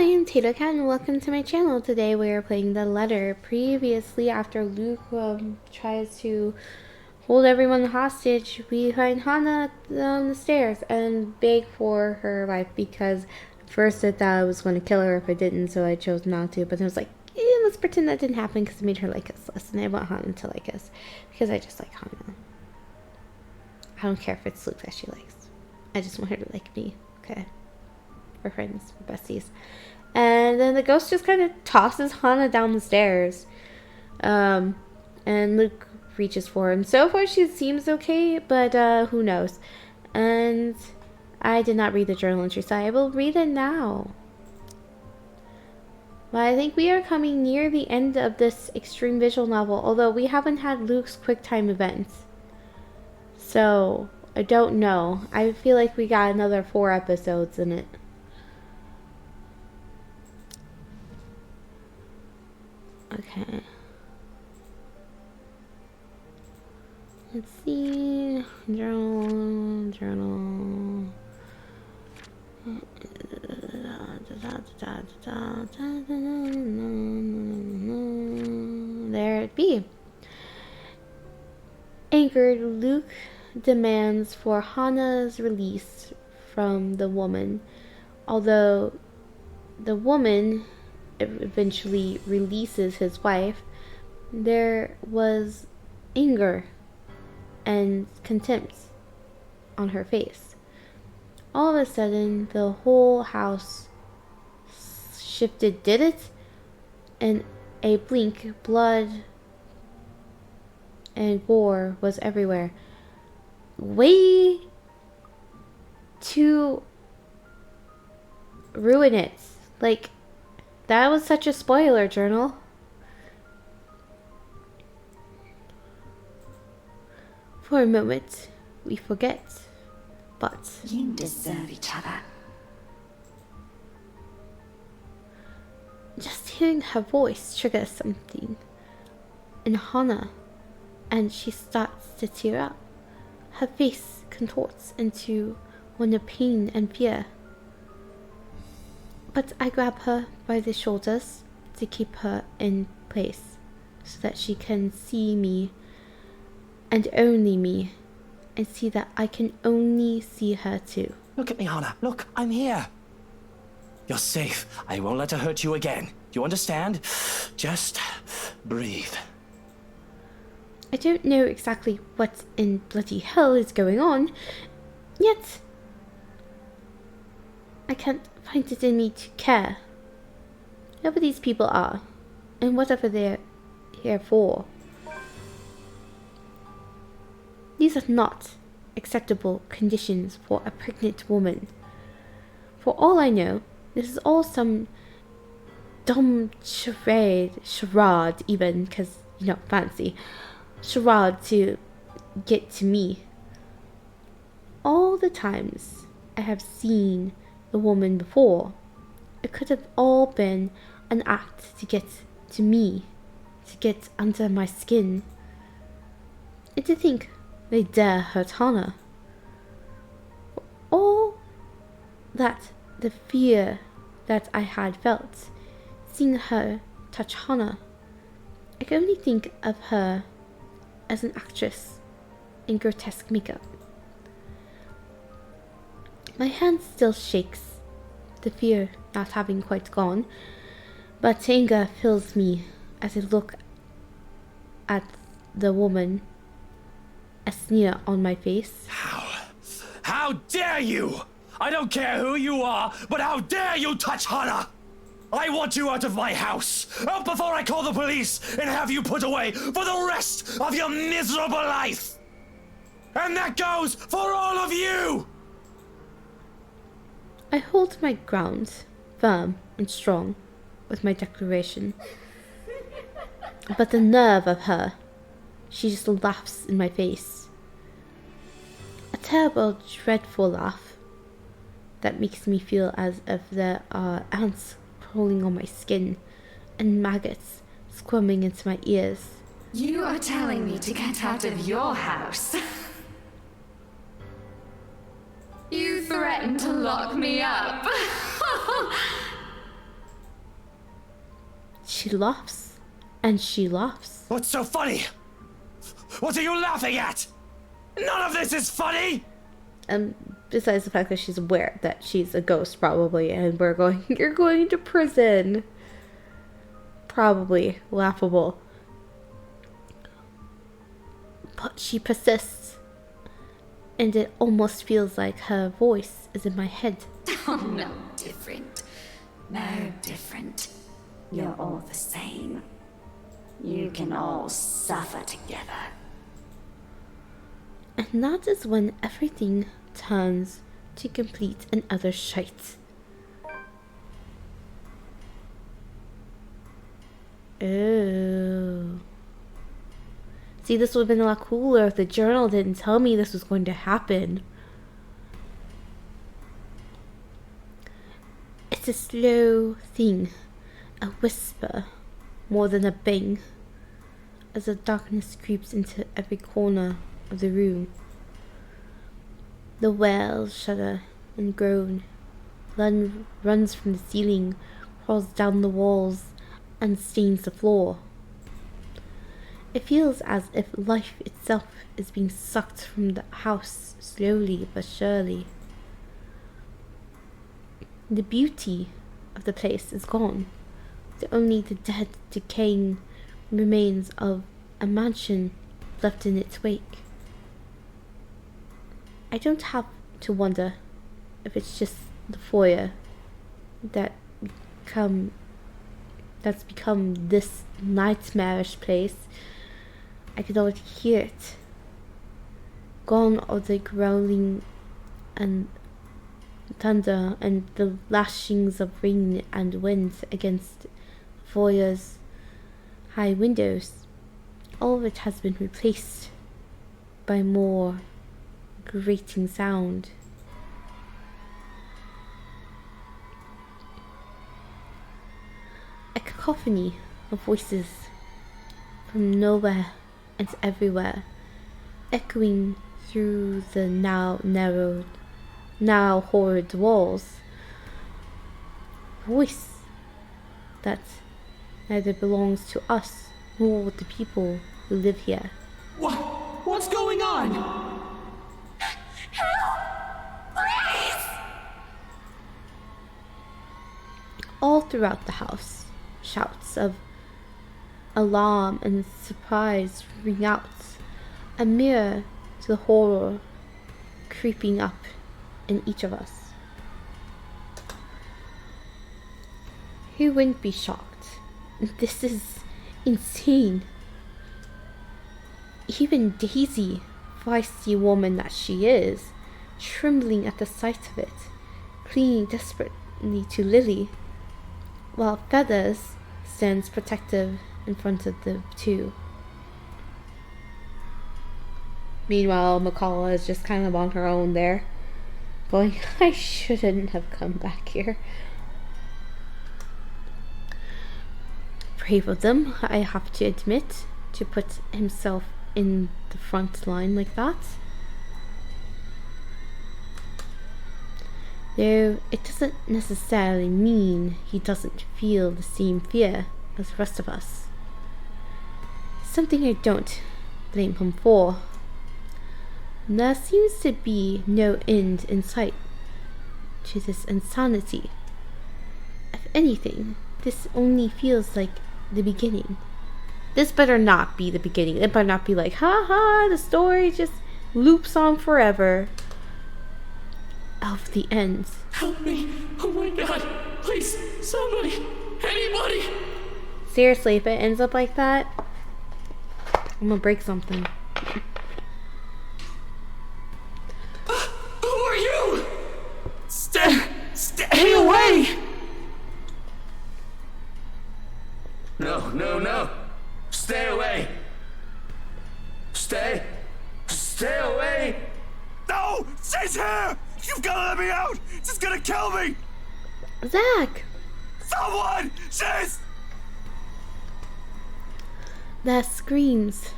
I'm Tato Cat and welcome to my channel. Today we are playing The Letter. Previously, after Luke tries to hold everyone hostage, we find Hana on the stairs and beg for her life because at first I thought I was going to kill her if I didn't, so I chose not to. But I was like, let's pretend that didn't happen because it made her like us less. And I want Hana to like us because I just like Hana. I don't care if it's Luke that she likes. I just want her to like me. Okay. We're friends, we're besties. And then the ghost just kind of tosses Hana down the stairs. And Luke reaches for her. And so far she seems okay, but who knows. And I did not read the journal entry, so I will read it now. But I think we are coming near the end of this extreme visual novel, although we haven't had Luke's quick time events. So, I don't know. I feel like we got another 4 episodes in it. Okay. Let's see. Journal. There it be. Angered, Luke demands for Hana's release from the woman, although the woman eventually releases his wife. There was anger and contempt on her face. All of a sudden, the whole house shifted, did it? In a blink, blood and gore was everywhere. Way to ruin it. Like, that was such a spoiler, journal. For a moment, we forget, but you deserve each other. Just hearing her voice triggers something in Hana, and she starts to tear up. Her face contorts into one of pain and fear. But I grab her by the shoulders to keep her in place so that she can see me and only me, and see that I can only see her too. Look at me, Hana. Look, I'm here. You're safe. I won't let her hurt you again. You understand? Just breathe. I don't know exactly what in bloody hell is going on, yet I can't find it in me to care. Whoever these people are, and whatever they're here for. These are not acceptable conditions for a pregnant woman. For all I know, this is all some dumb charade even, because, you know, fancy. Charade to get to me. All the times I have seen the woman before, it could have all been an act to get to me, to get under my skin. And to think they dare hurt Hana. For all that, the fear that I had felt, seeing her touch Hana, I can only think of her as an actress in grotesque makeup. My hand still shakes, the fear not having quite gone, but anger fills me as I look at the woman, a sneer on my face. How dare you? I don't care who you are, but how dare you touch Hana? I want you out of my house, out before I call the police and have you put away for the rest of your miserable life. And that goes for all of you! I hold my ground, firm and strong, with my declaration. But the nerve of her, she just laughs in my face. A terrible, dreadful laugh that makes me feel as if there are ants crawling on my skin and maggots squirming into my ears. You are telling me to get out of your house? You threatened to lock me up. she laughs. And she laughs. What's so funny? What are you laughing at? None of this is funny! Besides the fact that she's aware that she's a ghost, probably, and you're going to prison. Probably laughable. But she persists, and it almost feels like her voice is in my head. Oh, no different. No different. You're all the same. You can all suffer together. And that is when everything turns to complete and utter shite. Oh. See, this would have been a lot cooler if the journal didn't tell me this was going to happen. It's a slow thing, a whisper, more than a bang, as the darkness creeps into every corner of the room. The wails shudder and groan. Blood runs from the ceiling, crawls down the walls, and stains the floor. It feels as if life itself is being sucked from the house slowly but surely. The beauty of the place is gone. Only the dead, decaying remains of a mansion left in its wake. I don't have to wonder if it's just the foyer that's become this nightmarish place. I could already hear it. Gone are the growling and thunder and the lashings of rain and wind against the foyer's high windows. All of it has been replaced by more grating sound. A cacophony of voices from nowhere and everywhere, echoing through the now narrowed, now horrid walls. Voice that neither belongs to us nor the people who live here. What's going on? Help! Please! All throughout the house, shouts of alarm and surprise ring out, a mirror to the horror creeping up in each of us. Who wouldn't be shocked? This is insane. Even Daisy, feisty woman that she is, trembling at the sight of it, clinging desperately to Lily, while Feathers stands protective in front of the two. Meanwhile, McCullough is just kind of on her own there, going, I shouldn't have come back here. Brave of them, I have to admit, to put himself in the front line like that. Though it doesn't necessarily mean he doesn't feel the same fear as the rest of us. Something I don't blame him for. There seems to be no end in sight to this insanity. If anything, this only feels like the beginning. This better not be the beginning. It better not be like, haha, the story just loops on forever. Of the end. Help me! Oh my god! Please, somebody! Anybody! Seriously, if it ends up like that, I'm gonna break something. Who are you? Stay away! No. Stay away. Stay away. No! She's here! You've got to let me out! She's gonna kill me! Zach! Someone! She's... Their screams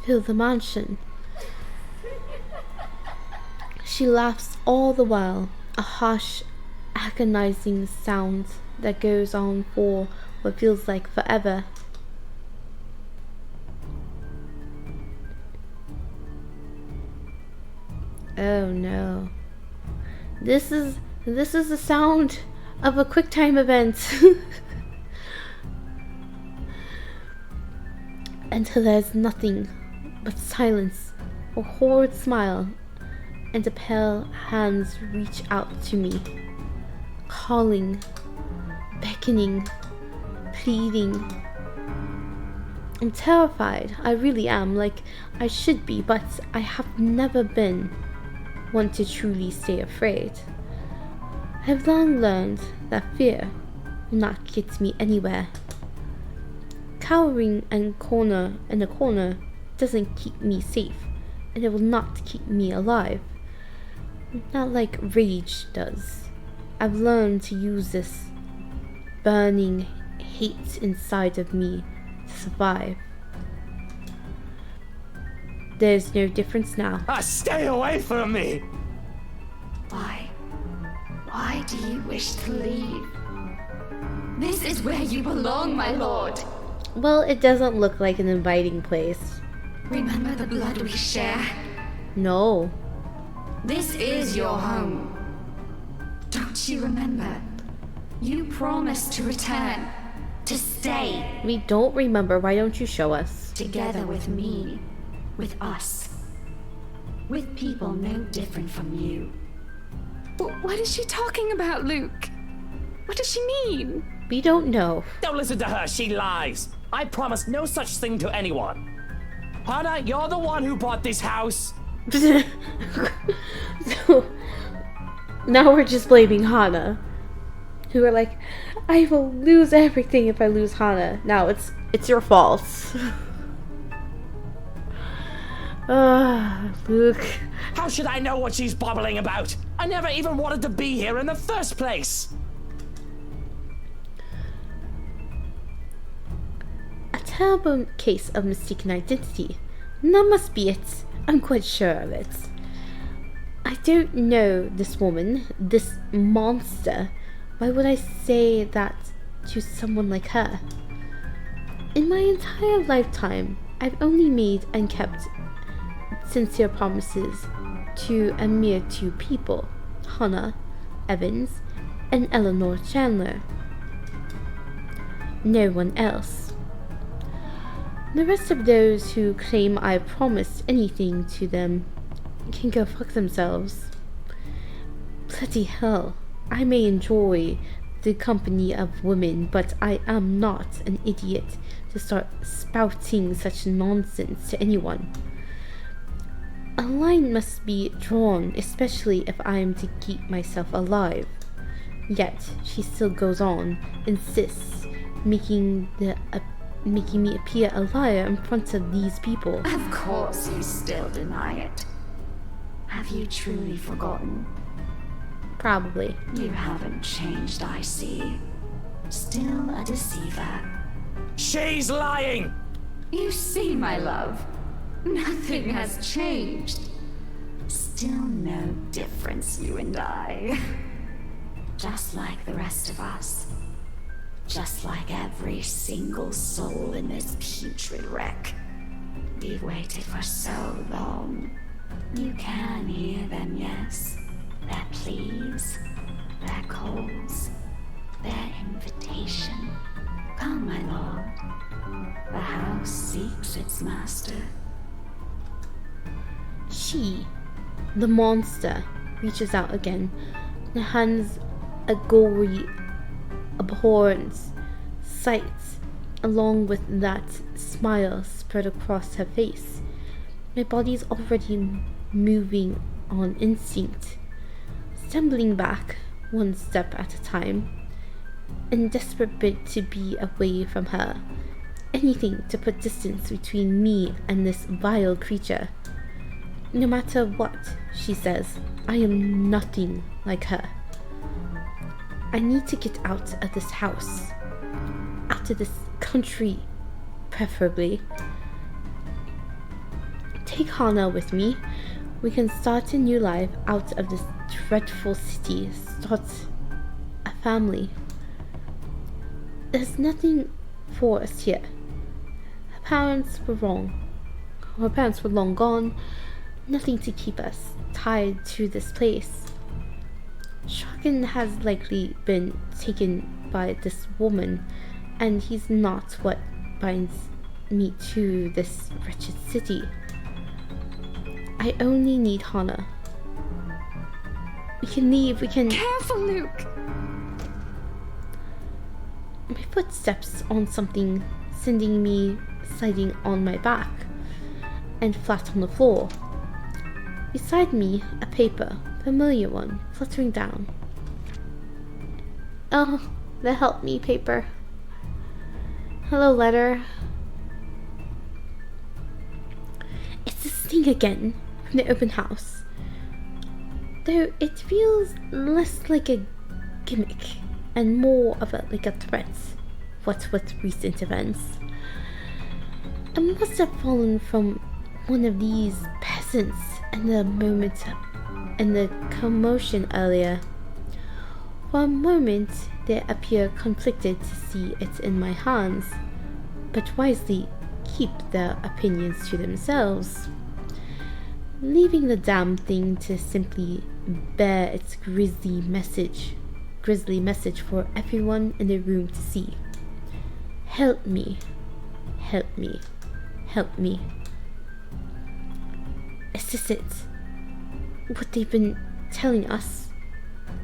fill the mansion. She laughs all the while, a harsh, agonizing sound that goes on for what feels like forever. Oh no. This is the sound of a QuickTime event. Until there's nothing but silence, a horrid smile, and the pale hands reach out to me, calling, beckoning, pleading. I'm terrified, I really am, like I should be, but I have never been one to truly stay afraid. I've long learned that fear will not get me anywhere. Cowering in a corner doesn't keep me safe, and it will not keep me alive. Not like rage does. I've learned to use this burning hate inside of me to survive. There's no difference now. Stay away from me! Why? Why do you wish to leave? This is where you belong, my lord. Well, it doesn't look like an inviting place. Remember the blood we share? No. This is your home. Don't you remember? You promised to return, to stay. We don't remember. Why don't you show us? Together with me, with us, with people no different from you. What is she talking about, Luke? What does she mean? We don't know. Don't listen to her, she lies. I promised no such thing to anyone. Hannah, you're the one who bought this house. So now we're just blaming Hana, who are like, I will lose everything if I lose Hana. Now it's your fault. Luke. How should I know what she's babbling about? I never even wanted to be here in the first place. A terrible case of mistaken identity. That must be it. I'm quite sure of it. I don't know this woman, this monster. Why would I say that to someone like her? In my entire lifetime, I've only made and kept sincere promises to a mere two people, Hannah Evans and Eleanor Chandler. No one else. The rest of those who claim I promised anything to them can go fuck themselves. Bloody hell, I may enjoy the company of women, but I am not an idiot to start spouting such nonsense to anyone. A line must be drawn, especially if I am to keep myself alive. Yet she still goes on, insists, making me appear a liar in front of these people. Of course you still deny it. Have you truly forgotten? Probably. You haven't changed, I see. Still a deceiver. She's lying! You see, my love, nothing has changed. Still no difference, you and I. Just like the rest of us. Just like every single soul in this putrid wreck. We've waited for so long. You can hear them, yes. Their pleas, their calls, their invitation. Come, my lord. The house seeks its master. She, the monster, reaches out again, the hands a gory abhorrence sight, along with that smile spread across her face. My body's already moving on instinct, stumbling back one step at a time, in desperate bid to be away from her. Anything to put distance between me and this vile creature. No matter what she says, I am nothing like her. I need to get out of this house, out of this country, preferably. Take Hannah with me. We can start a new life out of this dreadful city, start a family. There's nothing for us here. Her parents were wrong. Her parents were long gone. Nothing to keep us tied to this place. Shagan has likely been taken by this woman, and he's not what binds me to this wretched city. I only need Hana. We can leave, we can... Careful, Luke! My footsteps on something, sending me sliding on my back and flat on the floor. Beside me, a paper, familiar one, fluttering down. Oh, the help me paper. Hello, letter. It's this thing again from the open house. Though it feels less like a gimmick and more of like a threat, what with recent events. I must have fallen from one of these peasants in the moment in the commotion earlier. For a moment they appear conflicted to see it in my hands, but wisely keep their opinions to themselves, leaving the damn thing to simply bear its grisly message for everyone in the room to see. Help me, help me, help me. Is this it? What they've been telling us?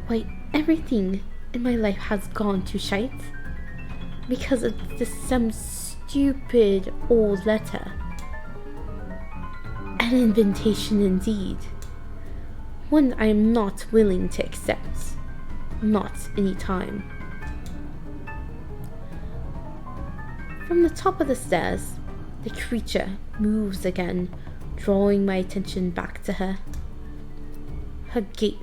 Why, everything in my life has gone to shite because of some stupid old letter. An invitation indeed. One I am not willing to accept. Not any time. From the top of the stairs, the creature moves again, drawing my attention back to her. Her gait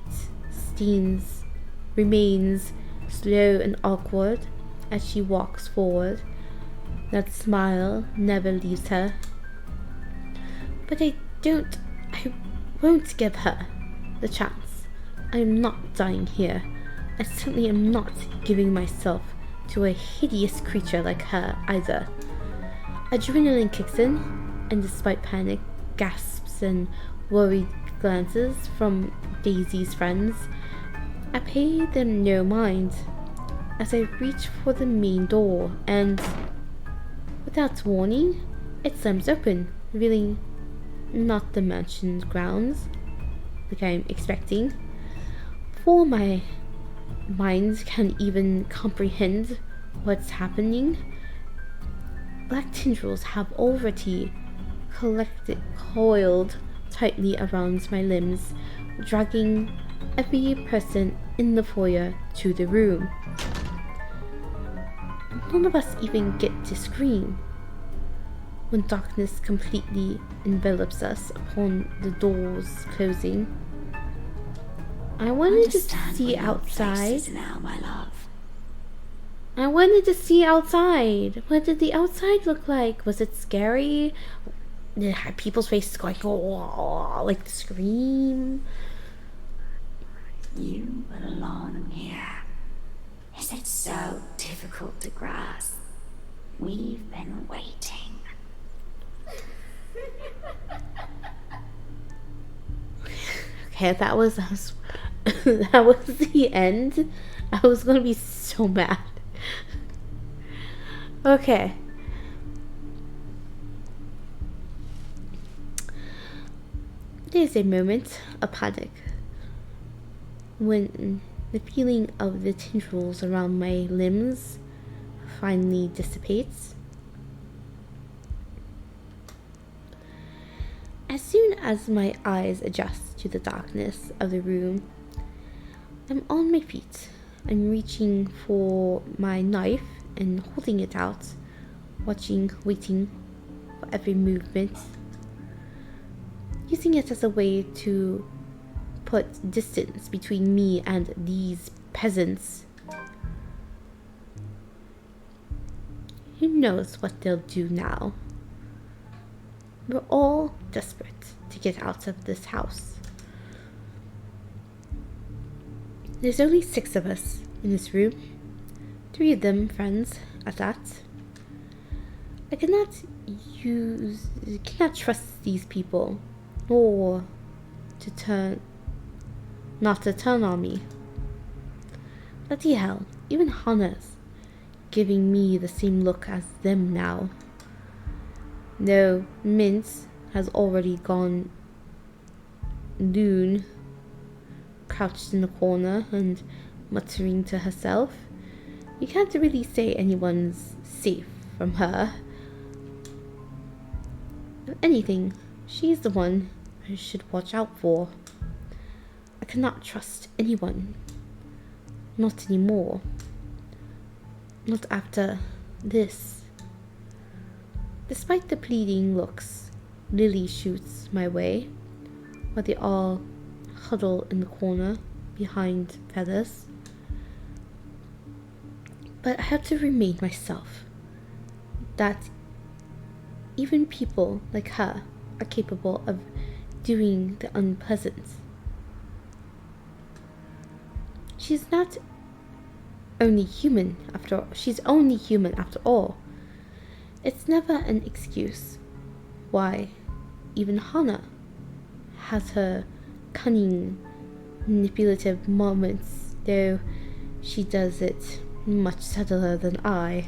remains slow and awkward as she walks forward. That smile never leaves her. But I won't give her the chance. I am not dying here. I certainly am not giving myself to a hideous creature like her either. Adrenaline kicks in, and despite panic, gasps and worried glances from Daisy's friends, I pay them no mind as I reach for the main door and, without warning, it slams open, revealing not the mansion's grounds, like I'm expecting. Before my mind can even comprehend what's happening, black tendrils have already coiled tightly around my limbs, dragging every person in the foyer to the room. None of us even get to scream when darkness completely envelops us upon the doors closing. I wanted to see outside. Now, my love. I wanted to see outside. What did the outside look like? Was it scary? Did it have people's faces going, oh, like scream? You belong here. Is it so difficult to grasp? We've been waiting. Okay, that was that was the end. I was gonna be so mad. Okay. There's a moment of panic when the feeling of the tendrils around my limbs finally dissipates. As soon as my eyes adjust to the darkness of the room, I'm on my feet. I'm reaching for my knife and holding it out, waiting for every movement, using it as a way to put distance between me and these peasants. Who knows what they'll do now? We're all desperate to get out of this house. There's only 6 of us in this room, 3 of them friends, at that. I cannot trust these people, or not to turn on me. Bloody hell, even Hana's giving me the same look as them now. No, Mince has already gone loon, crouched in the corner and muttering to herself. You can't really say anyone's safe from her. If anything, she's the one I should watch out for. I cannot trust anyone. Not anymore. Not after this. Despite the pleading looks Lily shoots my way, while they all huddle in the corner behind Feathers. But I have to remind myself that even people like her are capable of doing the unpleasant. She's not only human after all. She's only human after all. It's never an excuse why even Hana has her cunning, manipulative moments, though she does it much subtler than I.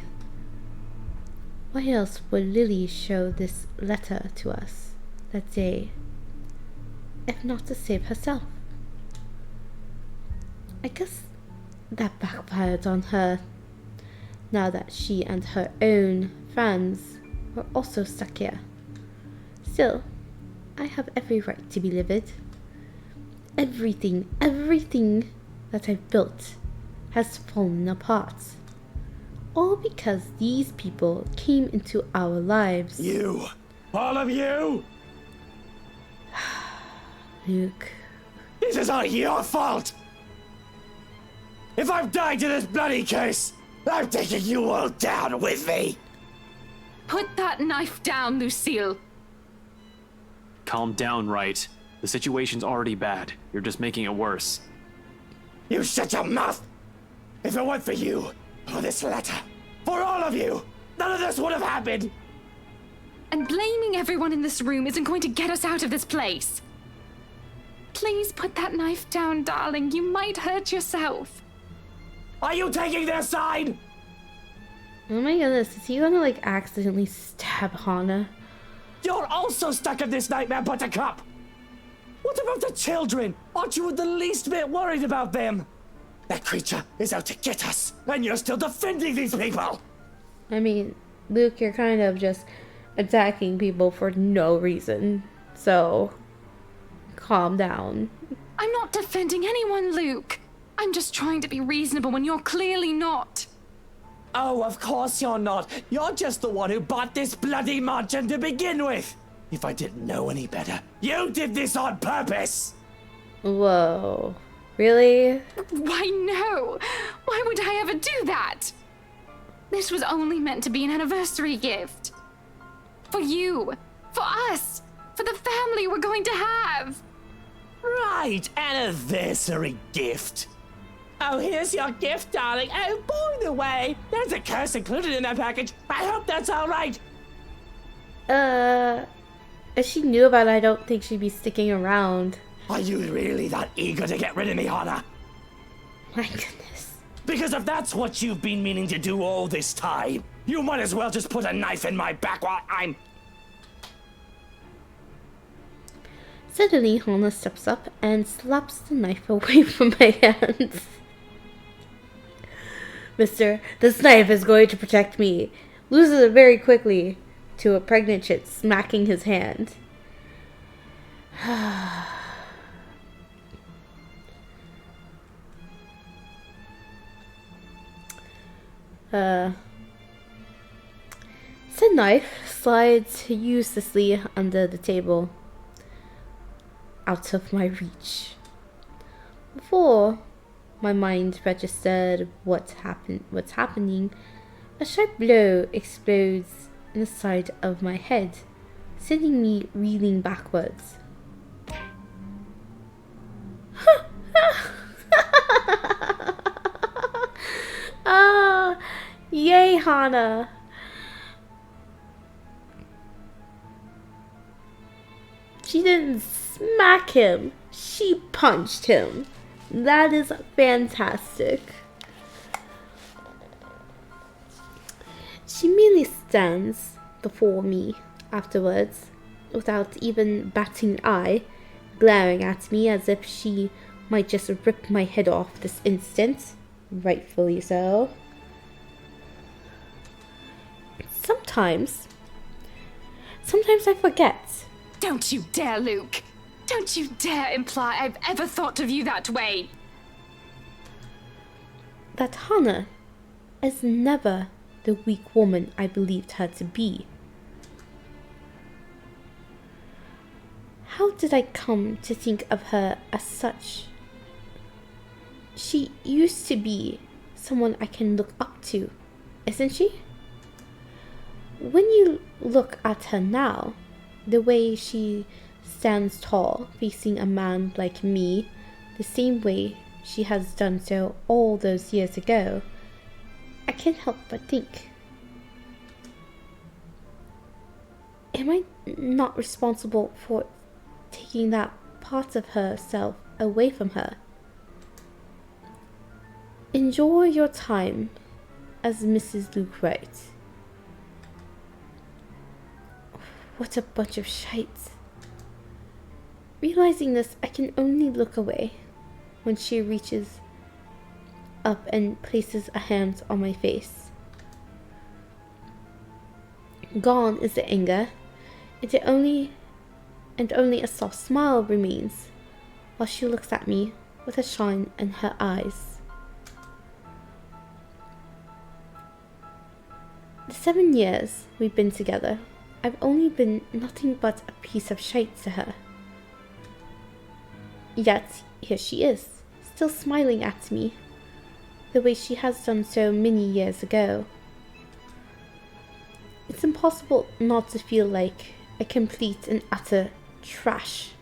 Why else would Lily show this letter to us that day, if not to save herself? I guess that backfired on her, now that she and her own friends were also stuck here. Still, I have every right to be livid. Everything that I've built has fallen apart. All because these people came into our lives. You! All of you! Luke. This is all your fault! If I've died to this bloody case, I'm taking you all down with me! Put that knife down, Lucille. Calm down, Wright. The situation's already bad. You're just making it worse. You shut your mouth! If it weren't for you, or this letter, for all of you, none of this would have happened! And blaming everyone in this room isn't going to get us out of this place. Please put that knife down, darling. You might hurt yourself. Are you taking their side? Oh my goodness, is he gonna accidentally stab Hana? You're also stuck in this nightmare, Buttercup! What about the children? Aren't you the least bit worried about them? That creature is out to get us, and you're still defending these people! I mean, Luke, you're kind of just attacking people for no reason, so calm down. I'm not defending anyone, Luke. I'm just trying to be reasonable when you're clearly not. Oh, of course you're not. You're just the one who bought this bloody mansion to begin with. If I didn't know any better, you did this on purpose. Whoa. Really? Why no? Why would I ever do that? This was only meant to be an anniversary gift. For you. For us. For the family we're going to have. Right, anniversary gift. Oh, here's your gift, darling. Oh, by the way, there's a curse included in that package. I hope that's all right. If she knew about it, I don't think she'd be sticking around. Are you really that eager to get rid of me, Hana? My goodness. Because if that's what you've been meaning to do all this time, you might as well just put a knife in my back while I'm... Suddenly, Hana steps up and slaps the knife away from my hands. Mister, this knife is going to protect me. Loses it very quickly to a pregnant chit smacking his hand. Said knife slides uselessly under the table, out of my reach. Before my mind registered what's happening, a sharp blow explodes in the side of my head, sending me reeling backwards. Ah, Yay, Hannah! She didn't smack him. She punched him. That is fantastic. She merely stands before me afterwards, without even batting an eye, glaring at me as if she might just rip my head off this instant. Rightfully so. Sometimes I forget. Don't you dare, Luke! Don't you dare imply I've ever thought of you that way! That Hannah is never the weak woman I believed her to be. How did I come to think of her as such? She used to be someone I can look up to, isn't she? When you look at her now, the way she stands tall, facing a man like me, the same way she has done so all those years ago, I can't help but think, am I not responsible for taking that part of herself away from her? Enjoy your time as Mrs. Luke Wright. What a bunch of shite. Realizing this, I can only look away when she reaches up and places a hand on my face. Gone is the anger, and only a soft smile remains while she looks at me with a shine in her eyes. The 7 years we've been together, I've only been nothing but a piece of shite to her. Yet, here she is, still smiling at me, the way she has done so many years ago. It's impossible not to feel like a complete and utter trash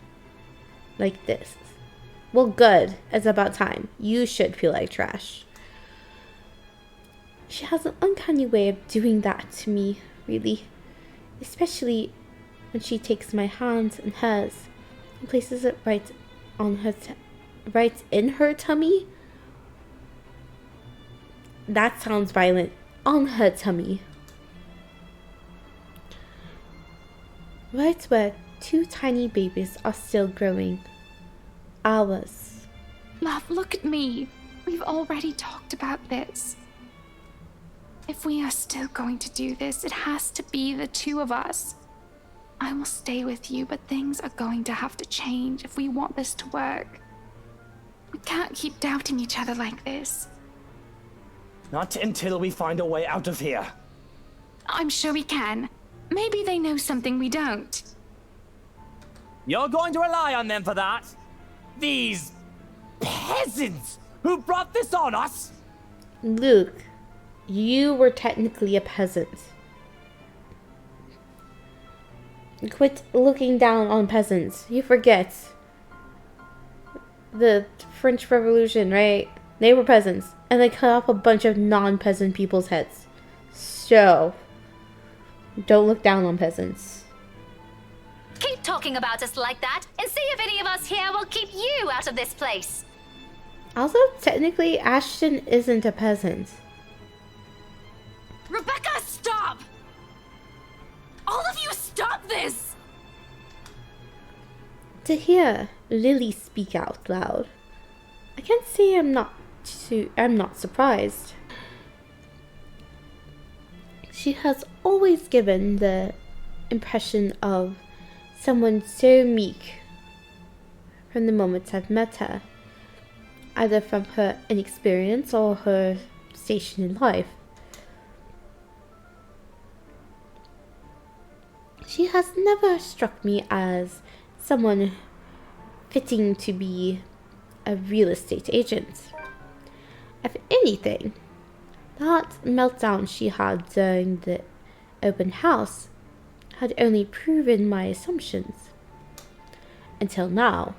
like this. Well, good. It's about time. You should feel like trash. She has an uncanny way of doing that to me, really. Especially when she takes my hand in hers and places it right in her tummy. That sounds violent. On her tummy. Right where 2 tiny babies are still growing. Ours. Love, look at me. We've already talked about this. If we are still going to do this, it has to be the 2 of us. I will stay with you, but things are going to have to change if we want this to work. We can't keep doubting each other like this. Not until we find a way out of here. I'm sure we can. Maybe they know something we don't. You're going to rely on them for that? These peasants who brought this on us? Luke, you were technically a peasant. Quit looking down on peasants. You forget. The French Revolution, right? They were peasants. And they cut off a bunch of non-peasant people's heads. So, don't look down on peasants. Keep talking about us like that, and see if any of us here will keep you out of this place. Also, technically, Ashton isn't a peasant. Rebecca, stop! All of you, stop this! To hear Lily speak out loud, I can't say I'm not surprised. She has always given the impression of someone so meek from the moment I've met her, either from her inexperience or her station in life. She has never struck me as someone fitting to be a real estate agent. If anything, that meltdown she had during the open house had only proven my assumptions. Until now.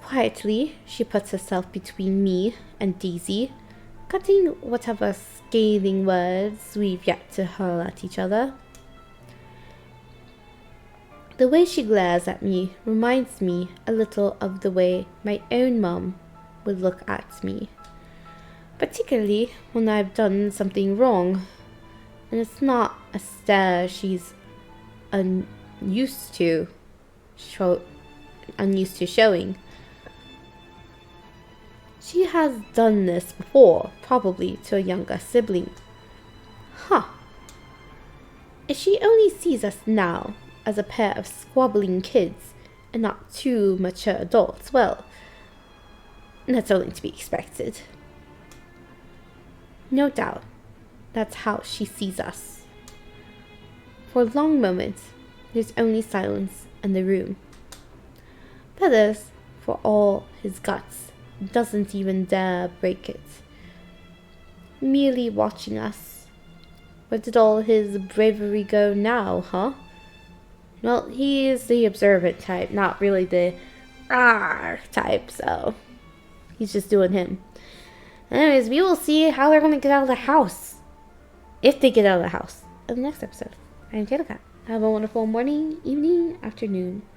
Quietly, she puts herself between me and Daisy, forgetting whatever scathing words we've yet to hurl at each other. The way she glares at me reminds me a little of the way my own mum would look at me, particularly when I've done something wrong, and it's not a stare she's unused to showing. She has done this before, probably to a younger sibling. Huh. If she only sees us now as a pair of squabbling kids and not two mature adults, well, that's only to be expected. No doubt, that's how she sees us. For a long moment, there's only silence in the room. Feathers, for all his guts, doesn't even dare break it. Merely watching us. Where did all his bravery go now, huh? Well, he is the observant type, not really the type, so he's just doing him. Anyways, we will see how they're going to get out of the house. If they get out of the house. In the next episode. I'm Angelica. Have a wonderful morning, evening, afternoon.